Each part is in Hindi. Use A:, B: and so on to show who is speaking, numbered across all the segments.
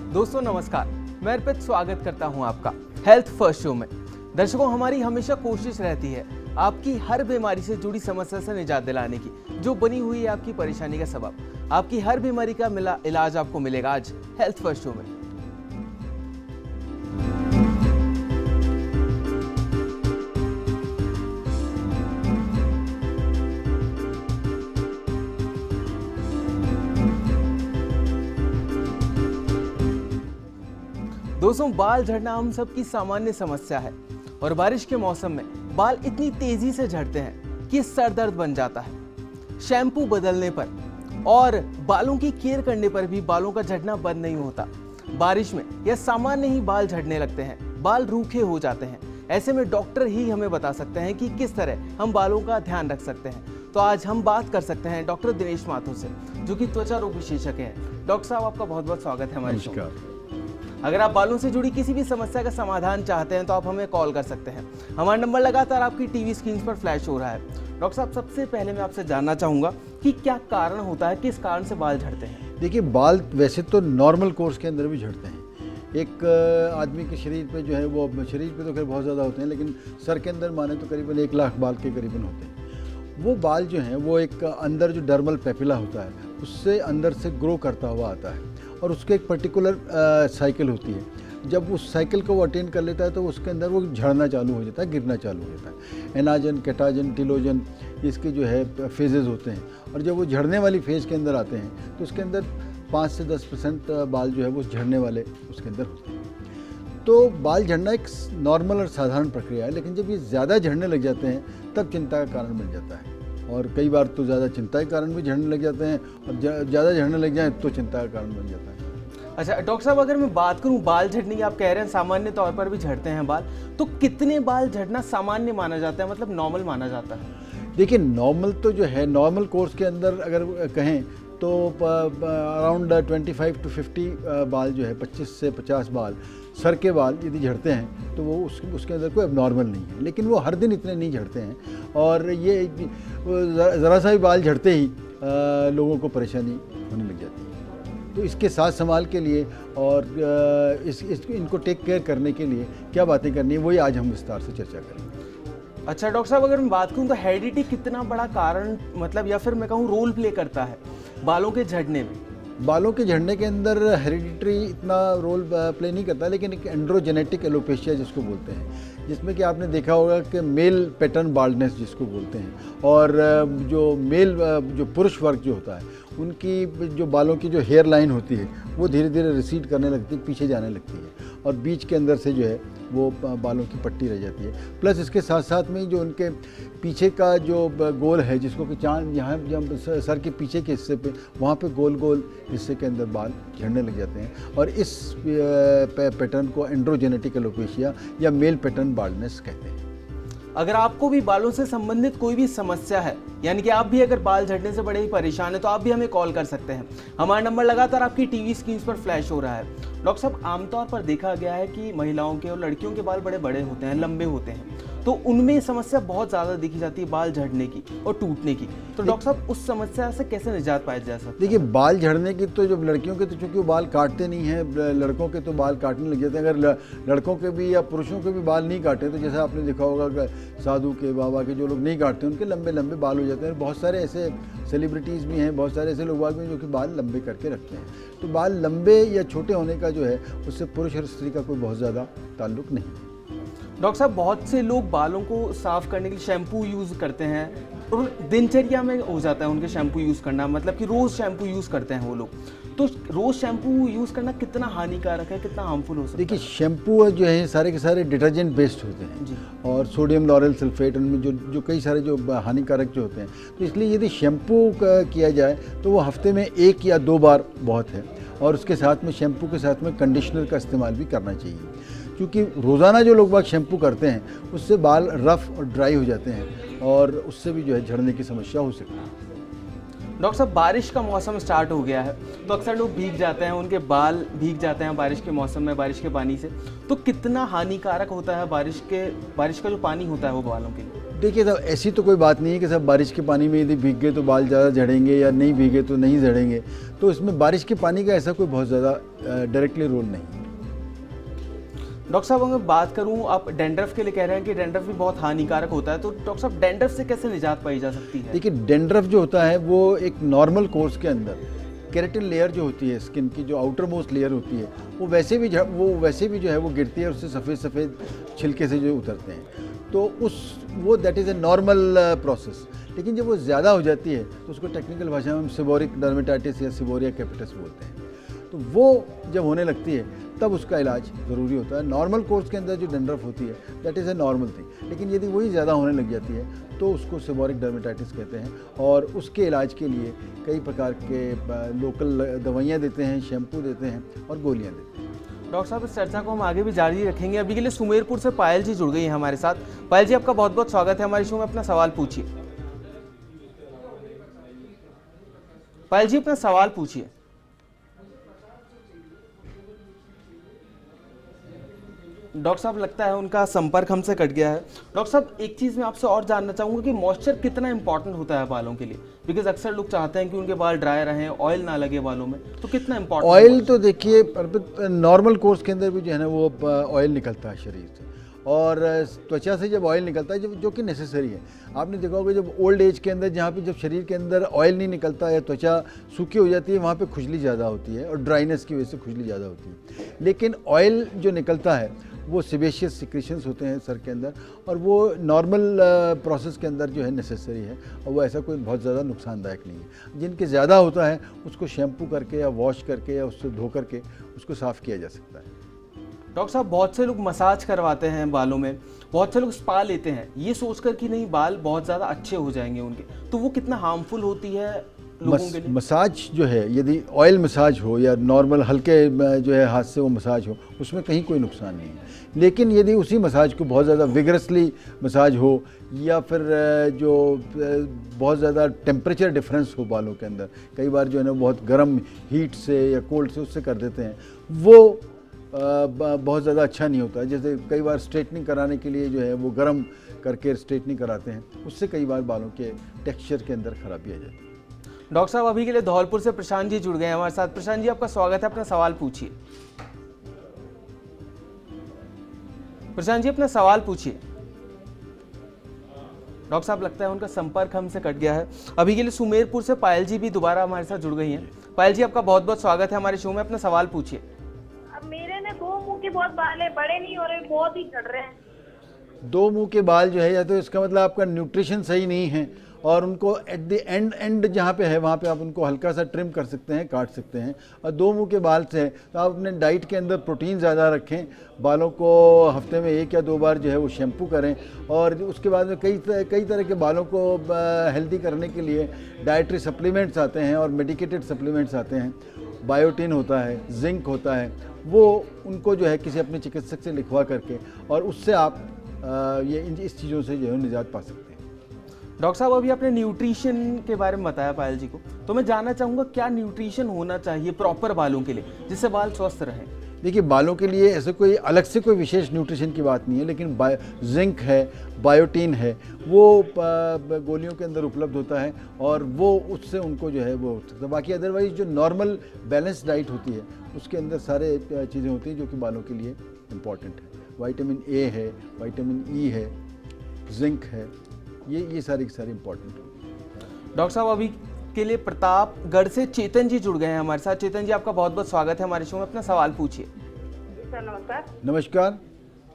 A: दोस्तों नमस्कार, मैं अर्पित स्वागत करता हूं आपका हेल्थ फर्स्ट शो में। दर्शकों, हमारी हमेशा कोशिश रहती है आपकी हर बीमारी से जुड़ी समस्या से निजात दिलाने की, जो बनी हुई है आपकी परेशानी का सबब। आपकी हर बीमारी का मिला इलाज आपको मिलेगा आज हेल्थ फर्स्ट शो में। दोस्तों, बाल झड़ना हम सबकी सामान्य समस्या है और बारिश के मौसम में बाल इतनी तेजी से झड़ते हैं कि सर दर्द बन जाता है। शैम्पू बदलने पर और बालों की केयर करने पर भी बालों का झड़ना बंद नहीं होता। बारिश में या सामान्य ही बाल झड़ने लगते हैं, बाल रूखे हो जाते हैं। ऐसे में डॉक्टर ही हमें बता सकते हैं कि किस तरह हम बालों का ध्यान रख सकते हैं। तो आज हम बात कर सकते हैं डॉक्टर दिनेश माथुर से, जो कि त्वचा रोग विशेषज्ञ हैं। डॉक्टर साहब, आपका बहुत बहुत स्वागत है हमारे शो में। अगर आप बालों से जुड़ी किसी भी समस्या का समाधान चाहते हैं तो आप हमें कॉल कर सकते हैं। हमारा नंबर लगातार आपकी टीवी स्क्रीन पर फ्लैश हो रहा है। डॉक्टर साहब, सबसे पहले मैं आपसे जानना चाहूँगा कि क्या कारण होता है, किस कारण से बाल झड़ते हैं?
B: देखिए, बाल वैसे तो नॉर्मल कोर्स के अंदर भी झड़ते हैं। एक आदमी के शरीर पे जो है वो शरीर पे तो खैर बहुत ज़्यादा होते हैं, लेकिन सर के अंदर माने तो करीबन 1 लाख बाल के करीबन होते हैं। वो बाल जो हैं वो एक अंदर जो डर्मल पेपिला होता है उससे अंदर से ग्रो करता हुआ आता है और उसके एक पर्टिकुलर साइकिल होती है। जब उस साइकिल को वो अटेंड कर लेता है तो उसके अंदर वो झड़ना चालू हो जाता है, गिरना चालू हो जाता है। एनाजन, कैटाजन, टिलोजन, इसके जो है फेजेस होते हैं। और जब वो झड़ने वाली फेज़ के अंदर आते हैं तो उसके अंदर 5 से 10% बाल जो है वो झड़ने वाले उसके अंदर होते हैं। तो बाल झड़ना एक नॉर्मल और साधारण प्रक्रिया है, लेकिन जब ये ज़्यादा झड़ने लग जाते हैं तब चिंता का कारण बन जाता है। और कई बार तो ज़्यादा चिंता के कारण भी झड़ने लग जाते हैं और ज़्यादा झड़ने लग जाएँ तो चिंता का कारण बन जाता है।
A: अच्छा डॉक्टर साहब, अगर मैं बात करूं बाल झड़ने की, आप कह रहे हैं सामान्य तौर पर भी झड़ते हैं बाल, तो कितने बाल झड़ना सामान्य माना जाता है, मतलब नॉर्मल माना जाता है?
B: देखिए, नॉर्मल तो जो है नॉर्मल कोर्स के अंदर अगर कहें तो अराउंड 25 to 50 बाल जो है 25 से 50 बाल सर के बाल यदि झड़ते हैं तो वो उसके अंदर कोई एबनॉर्मल नहीं है। लेकिन वो हर दिन इतने नहीं झड़ते हैं और ये ज़रा सा भी बाल झड़ते ही लोगों को परेशानी होने लग जाती है। तो इसके साथ संभाल के लिए और इनको टेक केयर करने के लिए क्या बातें करनी है, वही आज हम विस्तार से चर्चा करेंगे।
A: अच्छा डॉक्टर साहब, अगर मैं बात करूं तो हेरिडिटी कितना बड़ा कारण, मतलब या फिर मैं कहूं रोल प्ले करता है बालों के झड़ने में?
B: बालों के झड़ने के अंदर हेरिडिटरी इतना रोल प्ले नहीं करता, लेकिन एक एंड्रोजेनेटिक एलोपेशिया जिसको बोलते हैं, जिसमें कि आपने देखा होगा कि मेल पैटर्न बाल्डनेस जिसको बोलते हैं, और जो पुरुष वर्ग जो होता है उनकी जो बालों की जो हेयर लाइन होती है वो धीरे धीरे रिसीड करने लगती है, पीछे जाने लगती है और बीच के अंदर से जो है वो बालों की पट्टी रह जाती है। प्लस इसके साथ साथ में जो उनके पीछे का जो गोल है, जिसको कि चांद यहाँ जब सर के पीछे के हिस्से पे वहाँ पे गोल गोल हिस्से के अंदर बाल झड़ने लग जाते हैं और इस पैटर्न को एंड्रोजेनेटिक एलोपेशिया या मेल पैटर्न बाल्डनेस कहते हैं।
A: अगर आपको भी बालों से संबंधित कोई भी समस्या है, यानी कि आप भी अगर बाल झड़ने से बड़े ही परेशान हैं, तो आप भी हमें कॉल कर सकते हैं। हमारा नंबर लगातार आपकी टीवी स्क्रीन पर फ्लैश हो रहा है। डॉक्टर साहब, आमतौर पर देखा गया है कि महिलाओं के और लड़कियों के बाल बड़े बड़े होते हैं, लंबे होते हैं, तो उनमें समस्या बहुत ज़्यादा देखी जाती है बाल झड़ने की और टूटने की। तो डॉक्टर साहब, उस समस्या से कैसे निजात पाया जा सकता है?
B: देखिए, बाल झड़ने की तो जब लड़कियों के तो चूँकि वो बाल काटते नहीं हैं, लड़कों के तो बाल काटने लग जाते हैं। अगर लड़कों के भी या पुरुषों के भी बाल नहीं काटे तो जैसे आपने देखा होगा कि साधु के, बाबा के जो लोग नहीं काटते उनके लंबे लंबे बाल हो जाते हैं। बहुत सारे ऐसे सेलिब्रिटीज़ भी हैं, बहुत सारे ऐसे लोग भी हैं जो कि बाल लंबे करके रखते हैं। तो बाल लंबे या छोटे होने का जो है उससे पुरुष और स्त्री का कोई बहुत ज़्यादा ताल्लुक नहीं है।
A: डॉक्टर साहब, बहुत से लोग बालों को साफ करने के लिए शैम्पू यूज़ करते हैं और दिनचर्या में हो जाता है उनके शैम्पू यूज़ करना, मतलब कि रोज़ शैम्पू यूज़ करते हैं वो लोग। तो रोज़ शैम्पू यूज़ करना कितना हानिकारक है, कितना हार्मफुल हो सकता है?
B: देखिए, शैम्पू जो है सारे के सारे डिटर्जेंट बेस्ड होते हैं जी, और सोडियम लॉरेल सल्फेट, उनमें जो कई सारे जो हानिकारक जो होते हैं। तो इसलिए यदि शैम्पू किया जाए तो वो हफ्ते में 1 या 2 बार बहुत है और उसके साथ में शैम्पू के साथ में कंडीशनर का इस्तेमाल भी करना चाहिए, क्योंकि रोज़ाना जो लोग बाग शैम्पू करते हैं उससे बाल रफ़ और ड्राई हो जाते हैं और उससे भी जो है झड़ने की समस्या हो सकती है।
A: डॉक्टर साहब, बारिश का मौसम स्टार्ट हो गया है तो अक्सर लोग भीग जाते हैं, उनके बाल भीग जाते हैं बारिश के मौसम में, बारिश के पानी से। तो कितना हानिकारक होता है बारिश का जो पानी होता है वो बालों के लिए?
B: देखिए साहब, ऐसी तो कोई बात नहीं है कि साहब बारिश के पानी में यदि भीग गए तो बाल ज़्यादा झड़ेंगे या नहीं भीगे तो नहीं झड़ेंगे। तो इसमें बारिश के पानी का ऐसा कोई बहुत ज़्यादा डायरेक्टली रोल नहीं है।
A: डॉक्टर साहब अगर बात करूं, आप डैंड्रफ के लिए कह रहे हैं कि डैंड्रफ भी बहुत हानिकारक होता है, तो डॉक्टर साहब डैंड्रफ से कैसे निजात पाई जा सकती है?
B: देखिए डैंड्रफ जो होता है वो एक नॉर्मल कोर्स के अंदर केराटिन लेयर जो होती है स्किन की, जो आउटर मोस्ट लेयर होती है, वो वैसे भी जो है वो गिरती है और उससे सफ़ेद सफ़ेद छिलके से जो उतरते हैं। तो वो that is a normal process. लेकिन जब वो ज़्यादा हो जाती है तो उसको टेक्निकल भाषा में हम सेबोरिक डर्मेटाइटिस या सेबोरिया कैपिटस बोलते हैं। तो वो जब होने लगती है तब उसका इलाज ज़रूरी होता है। नॉर्मल कोर्स के अंदर जो डैंड्रफ होती है that is a normal thing. लेकिन यदि वही ज़्यादा होने लग जाती है तो उसको सेबोरिक डर्मेटाइटिस कहते हैं, और उसके इलाज के लिए कई प्रकार के लोकल दवाइयाँ देते हैं, शैम्पू देते हैं और गोलियाँ देते हैं।
A: डॉक्टर साहब इस चर्चा को हम आगे भी जारी रखेंगे। अभी के लिए सुमेरपुर से पायल जी जुड़ गई हैं हमारे साथ। पायल जी, आपका बहुत बहुत स्वागत है हमारे शो में। अपना सवाल पूछिए। पायल जी, अपना सवाल पूछिए। डॉक्टर साहब लगता है उनका संपर्क हमसे कट गया है। डॉक्टर साहब एक चीज़ मैं आपसे और जानना चाहूँगा कि मॉइस्चर कितना इंपॉर्टेंट होता है बालों के लिए, बिकॉज अक्सर लोग चाहते हैं कि उनके बाल ड्राई रहें, ऑयल ना लगे बालों में, तो कितना इंपॉर्टेंट?
B: ऑयल तो देखिए नॉर्मल कोर्स के अंदर भी जो है ना वो ऑयल निकलता है शरीर से, और त्वचा से जब ऑयल निकलता है जो कि नेसेसरी है। आपने देखा होगा जब ओल्ड एज के अंदर जहाँ पे जब शरीर के अंदर ऑयल नहीं निकलता या त्वचा सूखी हो जाती है, वहाँ पे खुजली ज़्यादा होती है और ड्राइनेस की वजह से खुजली ज़्यादा होती है। लेकिन ऑयल जो निकलता है वो सिबेशियस सिक्रेशंस होते हैं सर के अंदर, और वो नॉर्मल प्रोसेस के अंदर जो है नेसेसरी है, और वो ऐसा कोई बहुत ज़्यादा नुकसानदायक नहीं है। जिनके ज़्यादा होता है उसको शैम्पू करके या वॉश करके या उससे धो करके उसको साफ़ किया जा सकता है।
A: डॉक्टर साहब बहुत से लोग मसाज करवाते हैं बालों में, बहुत से लोग स्पा लेते हैं ये सोचकर कि नहीं बाल बहुत ज़्यादा अच्छे हो जाएंगे उनके, तो वो कितना हार्मफुल होती है लोगों के लिए?
B: मसाज जो है यदि ऑयल मसाज हो या नॉर्मल हल्के जो है हाथ से वो मसाज हो, उसमें कहीं कोई नुकसान नहीं है। लेकिन यदि उसी मसाज को बहुत ज़्यादा विगरसली मसाज हो या फिर जो बहुत ज़्यादा टेम्परेचर डिफरेंस हो बालों के अंदर, कई बार जो है ना बहुत गर्म हीट से या कोल्ड से उससे कर देते हैं, वो बहुत ज़्यादा अच्छा नहीं होता है। जैसे कई बार स्ट्रेटनिंग कराने के लिए जो है वो गर्म करके स्ट्रेटनिंग कराते हैं, उससे कई बार बालों के टेक्सचर के अंदर खराबी आ जाती है।
A: डॉक्टर साहब अभी के लिए धौलपुर से प्रशांत जी जुड़ गए हैं हमारे साथ। प्रशांत जी, आपका स्वागत है। अपना सवाल पूछिए। प्रशांत जी, अपना सवाल पूछिए। डॉक्टर साहब लगता है उनका संपर्क हमसे कट गया है। अभी के लिए सुमेरपुर से पायल जी भी दोबारा हमारे साथ जुड़ गई हैं। पायल जी, आपका बहुत बहुत स्वागत है हमारे शो में। अपना सवाल पूछिए।
C: मेरे ने दो मुंह के बहुत बाल है, बड़े नहीं हो रहे, बहुत ही झड़ रहे हैं।
B: दो मुंह के बाल जो है, या तो इसका मतलब आपका न्यूट्रिशन सही नहीं है, और उनको एट द एंड जहाँ पे है वहाँ पे आप उनको हल्का सा ट्रिम कर सकते हैं, काट सकते हैं। और दो मुंह के बाल से तो आप अपने डाइट के अंदर प्रोटीन ज़्यादा रखें, बालों को हफ्ते में 1 या 2 बार जो है वो शैम्पू करें, और उसके बाद में कई तरह के बालों को हेल्दी करने के लिए डाइटरी सप्लीमेंट्स आते हैं और मेडिकेटेड सप्लीमेंट्स आते हैं। बायोटिन होता है, जिंक होता है, वो उनको जो है किसी अपने चिकित्सक से लिखवा करके, और उससे आप इस चीज़ों से जो है निजात पा सकते हैं।
A: डॉक्टर साहब अभी आपने न्यूट्रिशन के बारे में बताया पायल जी को, तो मैं जानना चाहूँगा क्या न्यूट्रिशन होना चाहिए प्रॉपर बालों के लिए जिससे बाल स्वस्थ रहें?
B: देखिए बालों के लिए ऐसे कोई अलग से कोई विशेष न्यूट्रिशन की बात नहीं है, लेकिन जिंक है, बायोटीन है, वो गोलियों के अंदर उपलब्ध होता है, और वो उससे उनको जो है वो हो सकता है। बाकी अदरवाइज जो नॉर्मल बैलेंस डाइट होती है उसके अंदर सारे चीज़ें होती हैं जो कि बालों के लिए इम्पॉर्टेंट है। विटामिन ए है, विटामिन ई है, जिंक है, ये सारी इम्पॉर्टेंट है।
A: डॉक्टर साहब अभी के लिए प्रतापगढ़ से चेतन जी जुड़ गए हैं हमारे साथ। चेतन जी, आपका बहुत बहुत स्वागत है हमारे शो में। अपना सवाल पूछिए।
C: सर नमस्कार।
B: नमस्कार।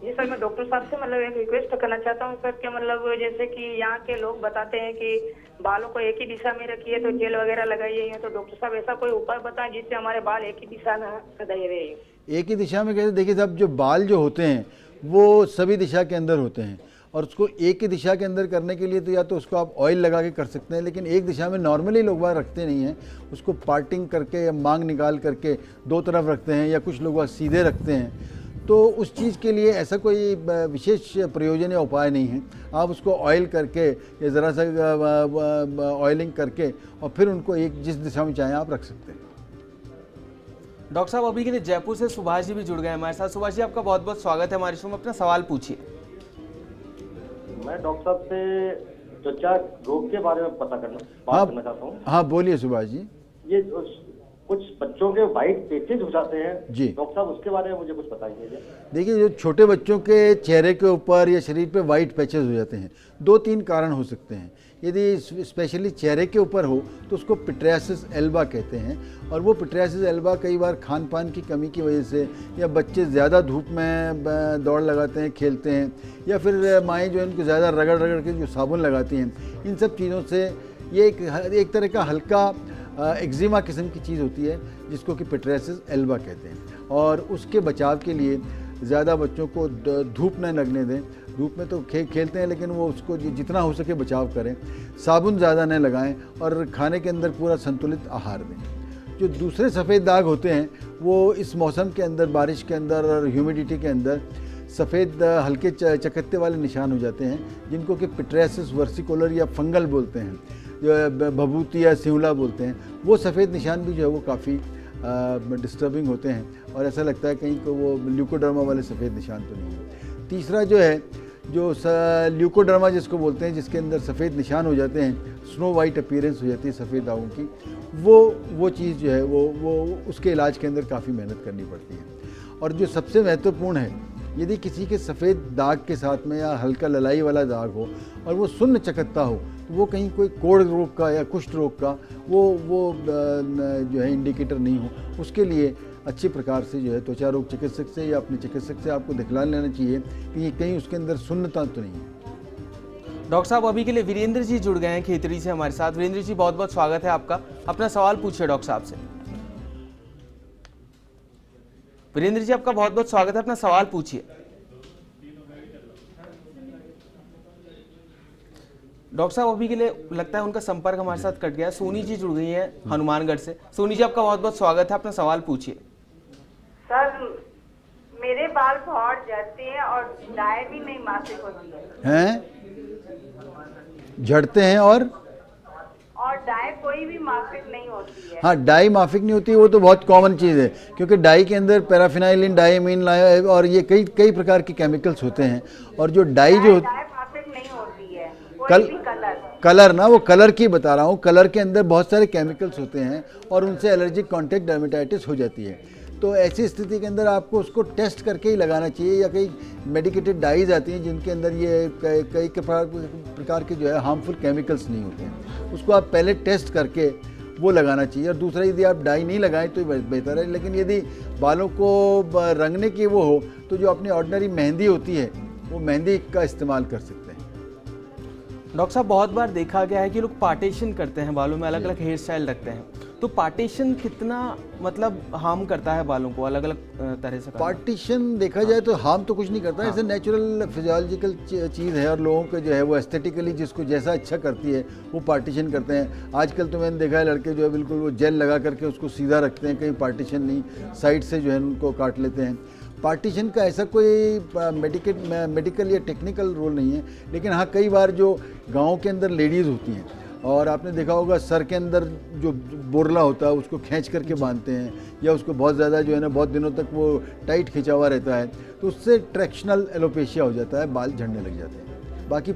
C: जी सर, मैं डॉक्टर साहब से मतलब एक रिक्वेस्ट करना चाहता हूँ सर, कि मतलब जैसे कि यहाँ के लोग बताते हैं कि बालों को एक ही दिशा में रखिए तो जेल वगैरह लगाइए, तो डॉक्टर साहब ऐसा कोई उपाय बताएं जिससे हमारे बाल एक ही दिशा में सदैव रहे।
B: एक ही दिशा में कहते, देखिए साहब जो बाल जो होते हैं वो सभी दिशा के अंदर होते हैं, और उसको एक ही दिशा के अंदर करने के लिए तो या तो उसको आप ऑयल लगा के कर सकते हैं, लेकिन एक दिशा में नॉर्मली लोग बाल रखते नहीं हैं, उसको पार्टिंग करके या मांग निकाल करके 2 तरफ रखते हैं, या कुछ लोग बाल सीधे रखते हैं। तो उस चीज़ के लिए ऐसा कोई विशेष प्रयोजन या उपाय नहीं है। आप उसको ऑयल करके या ज़रा सा ऑयलिंग करके और फिर उनको एक जिस दिशा में चाहें आप रख सकते हैं।
A: डॉक्टर साहब अभी के लिए जयपुर से सुभाष जी भी जुड़ गए हमारे साथ। सुभाष जी, आपका बहुत बहुत स्वागत है हमारे शो में। अपना सवाल पूछिए।
D: मैं डॉक्टर साहब से त्वचा रोग के बारे में बात करना चाहता हूँ।
B: हाँ बोलिए सुभाष जी।
D: ये कुछ बच्चों के वाइट पैचेज हो जाते हैं
B: जी,
D: डॉक्टर साहब उसके बारे में मुझे कुछ बताइए।
B: देखिए जो छोटे बच्चों के चेहरे के ऊपर या शरीर पे वाइट पैचेस हो जाते हैं, 2-3 कारण हो सकते हैं। यदि स्पेशली चेहरे के ऊपर हो तो उसको पिट्रियासिस एल्बा कहते हैं, और वो पिट्रियासिस एल्बा कई बार खान पान की कमी की वजह से, या बच्चे ज़्यादा धूप में दौड़ लगाते हैं, खेलते हैं, या फिर माएँ जो इनको ज़्यादा रगड़ रगड़ के जो साबुन लगाती हैं, इन सब चीज़ों से ये एक तरह का हल्का एक्जिमा किस्म की चीज़ होती है जिसको कि पिट्रियासिस एल्बा कहते हैं। और उसके बचाव के लिए ज़्यादा बच्चों को धूप न लगने दें। धूप में तो खेलते हैं लेकिन वो उसको जितना हो सके बचाव करें, साबुन ज़्यादा न लगाएं, और खाने के अंदर पूरा संतुलित आहार दें। जो दूसरे सफ़ेद दाग होते हैं वो इस मौसम के अंदर, बारिश के अंदर और ह्यूमिडिटी के अंदर सफ़ेद हल्के चकत्ते वाले निशान हो जाते हैं, जिनको कि पिट्रियासिस वर्सिकोलर या फंगल बोलते हैं, जो भभूति या सिवला बोलते हैं। वो सफ़ेद निशान भी जो है वो काफ़ी डिस्टर्बिंग होते हैं, और ऐसा लगता है कहीं को वो ल्यूकोडर्मा वाले सफ़ेद निशान तो नहीं है। तीसरा जो है, जो ल्यूकोडर्मा जिसको बोलते हैं, जिसके अंदर सफ़ेद निशान हो जाते हैं, स्नो वाइट अपीयरेंस हो जाती है सफ़ेद दागों की, वो चीज़ जो है वो उसके इलाज के अंदर काफ़ी मेहनत करनी पड़ती है। और जो सबसे महत्वपूर्ण है, यदि किसी के सफ़ेद दाग के साथ में या हल्का ललाई वाला दाग हो और वो शून्य चकत्ता हो, तो वो कहीं कोई कोढ़ रोग का या कुष्ठ रोग का वो जो है इंडिकेटर नहीं हो। उसके लिए अच्छी प्रकार से जो है त्वचा रोग चिकित्सक से या अपने चिकित्सक से आपको दिखला लेना चाहिए कि कहीं उसके अंदर शून्यता तो नहीं है।
A: डॉक्टर साहब अभी के लिए वीरेंद्र जी जुड़ गए हैं खेतड़ी से हमारे साथ। वीरेंद्र जी बहुत बहुत स्वागत है आपका, अपना सवाल पूछिए डॉक्टर साहब से। वीरेंद्र जी आपका बहुत बहुत स्वागत है, अपना सवाल पूछिए। डॉक्टर साहब अभी के लिए लगता है उनका संपर्क हमारे साथ कट गया। सोनी जी जुड़ गई हैं हनुमानगढ़ से। सोनी जी आपका बहुत बहुत स्वागत है, अपना सवाल पूछिए।
E: सर मेरे बाल बहुत झड़ते हैं और डाई भी नहीं मासिक होती है।
B: झड़ते हैं और
E: डाई कोई भी माफिक नहीं होती है।
B: हाँ, डाई माफिक नहीं होती, वो तो बहुत कॉमन चीज़ है, क्योंकि डाई के अंदर पैराफिनाइलिन, डाइमीन और ये कई प्रकार के केमिकल्स होते हैं। और जो डाई जो
E: माफिक नहीं होती है, कोई भी
B: कलर ना, वो कलर की बता रहा हूँ, कलर के अंदर बहुत सारे केमिकल्स होते हैं और उनसे एलर्जिक कॉन्टैक्ट डर्मेटाइटिस हो जाती है। तो ऐसी स्थिति के अंदर आपको उसको टेस्ट करके ही लगाना चाहिए, या कई मेडिकेटेड डाइज आती हैं जिनके अंदर ये कई प्रकार के जो है हार्मफुल केमिकल्स नहीं होते हैं, उसको आप पहले टेस्ट करके वो लगाना चाहिए। और दूसरा, यदि आप डाई नहीं लगाएं तो बेहतर है, लेकिन यदि बालों को रंगने की वो हो तो जो अपनी ऑर्डिनरी मेहंदी होती है वो मेहंदी का इस्तेमाल कर सकते हैं।
A: डॉक्टर साहब बहुत बार देखा गया है कि लोग पार्टीशन करते हैं, बालों में अलग अलग हेयर स्टाइल रखते हैं, तो पार्टीशन कितना मतलब हार्म करता है बालों को अलग अलग तरह से?
B: पार्टीशन देखा जाए तो हार्म तो कुछ नहीं करता, ऐसे नेचुरल फिजियोलॉजिकल चीज़ है, और लोगों को जो है वो एस्थेटिकली जिसको जैसा अच्छा करती है वो पार्टीशन करते हैं। आजकल तो मैंने देखा है लड़के जो है बिल्कुल वो जेल लगा करके उसको सीधा रखते हैं, कहीं पार्टीशन नहीं, साइड से जो है उनको काट लेते हैं। पार्टीशन का ऐसा कोई मेडिकल या टेक्निकल रोल नहीं है, लेकिन हाँ कई बार जो गाँव के अंदर लेडीज़ होती हैं, और आपने देखा होगा सर के अंदर जो बोरला होता है उसको खींच करके बांधते हैं, या उसको बहुत ज़्यादा जो है ना बहुत दिनों तक वो टाइट खिंचा हुआ रहता है, तो उससे ट्रैक्शनल एलोपेशिया हो जाता है, बाल झड़ने लग जाते हैं। बाकी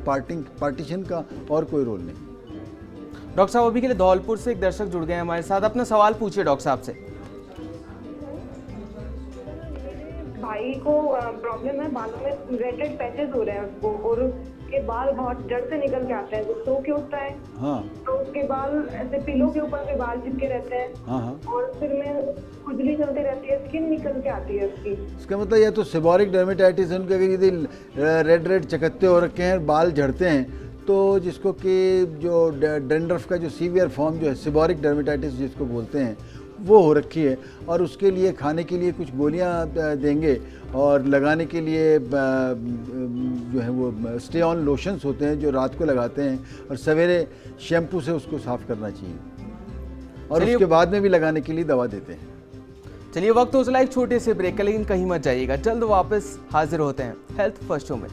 B: पार्टीशन का और कोई रोल नहीं।
A: डॉक्टर साहब अभी के लिए धौलपुर से एक दर्शक जुड़ गए हैं हमारे साथ, अपना सवाल पूछिए डॉक्टर साहब से।
F: भाई को प्रॉब्लम है, बालों में रेड पैचेस हो रहे हैं उसको, और उसके बाल बहुत जड़ से निकल के आते हैं, जब सो के उठता है
B: हाँ,
F: तो उसके बाल ऐसे पिलो के ऊपर के बाल चिपके रहते हैं।
B: हाँ,
F: और सिर में खुजली चलती रहती है, स्किन निकल के आती है उसकी।
B: इसका मतलब या तो सेबोरिक डर्मेटाइटिस है उनके, अगर यदि रेड चकत्ते हो रखे हैं, बाल झड़ते हैं, तो जिसको कि जो डेंड्रफ का जो सीवियर फॉर्म जो है सेबोरिक डर्मेटाइटिस जिसको बोलते हैं वो हो रखी है, और उसके लिए खाने के लिए कुछ गोलियां देंगे, और लगाने के लिए जो है वो स्टे ऑन लोशंस होते हैं जो रात को लगाते हैं, और सवेरे शैम्पू से उसको साफ़ करना चाहिए, और उसके बाद में भी लगाने के लिए दवा देते हैं।
A: चलिए वक्त हो चला एक छोटे से ब्रेक का, लेकिन कहीं मत जाइएगा, जल्द वापस हाजिर होते हैं हेल्थ फर्स्ट शो में।